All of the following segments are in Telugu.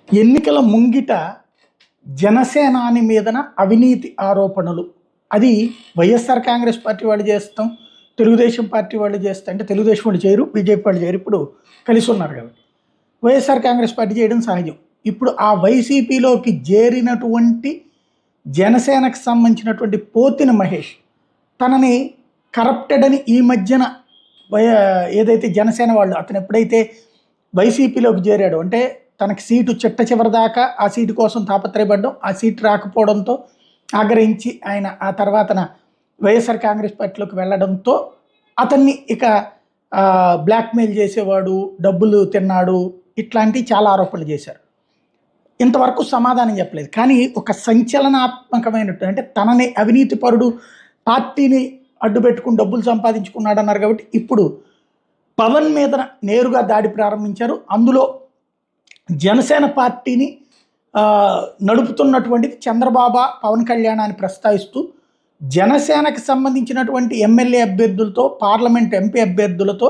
ఎన్నికల ముంగిట జనసేనాని మీదన అవినీతి ఆరోపణలు, అది వైఎస్ఆర్ కాంగ్రెస్ పార్టీ వాళ్ళు చేస్తాం, తెలుగుదేశం పార్టీ వాళ్ళు చేస్తాం. అంటే తెలుగుదేశం వాళ్ళు చేయరు, బీజేపీ వాళ్ళు చేయరు, ఇప్పుడు కలిసి ఉన్నారు కాబట్టి వైఎస్ఆర్ కాంగ్రెస్ పార్టీ చేయడం సహజం. ఇప్పుడు ఆ వైసీపీలోకి చేరినటువంటి జనసేనకు సంబంధించినటువంటి పోతిన మహేష్ తనని కరప్టెడ్ అని ఈ మధ్యన ఏదైతే జనసేన వాళ్ళు అతను ఎప్పుడైతే వైసీపీలోకి చేరాడో, అంటే తనకి సీటు చిట్ట చివరి దాకా ఆ సీటు కోసం తాపత్రయపడడం, ఆ సీటు రాకపోవడంతో ఆగ్రహించి ఆయన ఆ తర్వాతన వైఎస్ఆర్ కాంగ్రెస్ పార్టీలోకి వెళ్ళడంతో అతన్ని ఇక బ్లాక్మెయిల్ చేసేవాడు, డబ్బులు తిన్నాడు, ఇట్లాంటి చాలా ఆరోపణలు చేశారు. ఇంతవరకు సమాధానం చెప్పలేదు. కానీ ఒక సంచలనాత్మకమైనట్టు, అంటే తనని అవినీతి పరుడు, పార్టీని అడ్డుపెట్టుకుని డబ్బులు సంపాదించుకున్నాడు అన్నారు కాబట్టి ఇప్పుడు పవన్ మీద నేరుగా దాడి ప్రారంభించారు. అందులో జనసేన పార్టీని నడుపుతున్నటువంటిది చంద్రబాబు, పవన్ కళ్యాణ్ అని ప్రస్తావిస్తూ జనసేనకు సంబంధించినటువంటి ఎమ్మెల్యే అభ్యర్థులతో, పార్లమెంట్ ఎంపీ అభ్యర్థులతో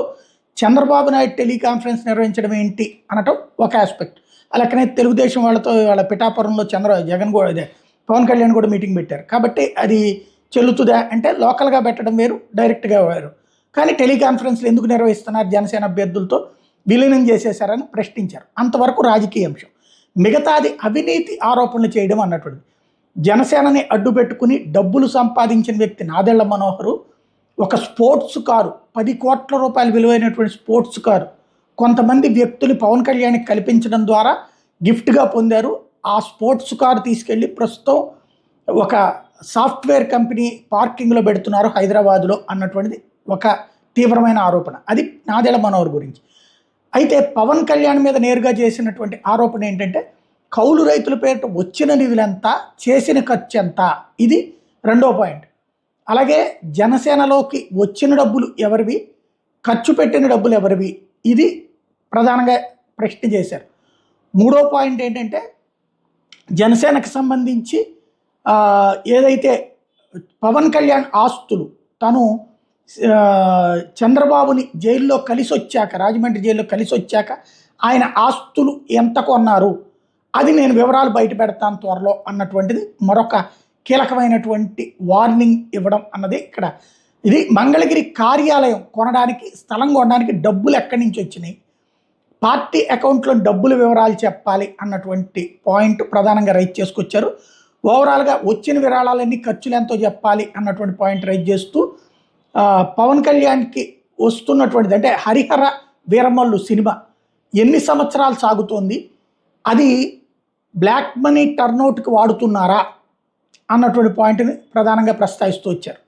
చంద్రబాబు నాయుడు టెలికాన్ఫరెన్స్ నిర్వహించడం ఏంటి అనటం ఒక ఆస్పెక్ట్. అలాగనే తెలుగుదేశం వాళ్ళతో వాళ్ళ పిఠాపురంలో జగన్ కూడా అదే పవన్ కళ్యాణ్ కూడా మీటింగ్ పెట్టారు. కాబట్టి అది చెల్లుతుందా అంటే లోకల్గా పెట్టడం వేరు, డైరెక్ట్గా వేరు. కానీ టెలికాన్ఫరెన్స్లు ఎందుకు నిర్వహిస్తున్నారు జనసేన అభ్యర్థులతో, విలీనం చేసేశారని ప్రశ్నించారు. అంతవరకు రాజకీయ అంశం. మిగతాది అవినీతి ఆరోపణలు చేయడం అన్నటువంటిది. జనసేనని అడ్డు పెట్టుకుని డబ్బులు సంపాదించిన వ్యక్తి నాదెళ్ల మనోహరు ఒక స్పోర్ట్స్ కారు, 10 కోట్ల రూపాయలు విలువైనటువంటి స్పోర్ట్స్ కారు కొంతమంది వ్యక్తులు పవన్ కళ్యాణ్కి కల్పించడం ద్వారా గిఫ్ట్గా పొందారు. ఆ స్పోర్ట్స్ కారు తీసుకెళ్ళి ప్రస్తుతం ఒక సాఫ్ట్వేర్ కంపెనీ పార్కింగ్లో పెడుతున్నారు హైదరాబాద్లో అన్నటువంటిది ఒక తీవ్రమైన ఆరోపణ. అది నాదెళ్ల మనోహర్ గురించి. అయితే పవన్ కళ్యాణ్ మీద నేరుగా చేసినటువంటి ఆరోపణ ఏంటంటే కౌలు రైతుల పేరిట వచ్చిన నిధులంతా, చేసిన ఖర్చు ఎంత, ఇది రెండో పాయింట్. అలాగే జనసేనలోకి వచ్చిన డబ్బులు ఎవరివి, ఖర్చు పెట్టిన డబ్బులు ఎవరివి, ఇది ప్రధానంగా ప్రశ్న చేశారు. మూడో పాయింట్ ఏంటంటే జనసేనకు సంబంధించి ఏదైతే పవన్ కళ్యాణ్ ఆస్తులు తను చంద్రబాబుని జైల్లో కలిసి వచ్చాక, రాజమండ్రి జైల్లో కలిసి వచ్చాక ఆయన ఆస్తులు ఎంత కొన్నారు, అది నేను వివరాలు బయట పెడతాను త్వరలో అన్నటువంటిది మరొక కీలకమైనటువంటి వార్నింగ్ ఇవ్వడం అన్నది ఇక్కడ. ఇది మంగళగిరి కార్యాలయం కొనడానికి, స్థలం కొనడానికి డబ్బులు ఎక్కడి నుంచి వచ్చినాయి, పార్టీ అకౌంట్లో డబ్బుల వివరాలు చెప్పాలి అన్నటువంటి పాయింట్ ప్రధానంగా రైజ్ చేసుకొచ్చారు. ఓవరాల్గా వచ్చిన విరాళాలన్నీ ఖర్చులు ఎంతో చెప్పాలి అన్నటువంటి పాయింట్ రైజ్ చేస్తూ పవన్ కళ్యాణ్కి వస్తున్నటువంటిది, అంటే హరిహర వీరమల్లు సినిమా ఎన్ని సంవత్సరాలు సాగుతోంది, అది బ్లాక్ మనీ టర్నౌట్కి వాడుతున్నారా అన్నటువంటి పాయింట్ని ప్రధానంగా ప్రస్తావిస్తూ వచ్చారు.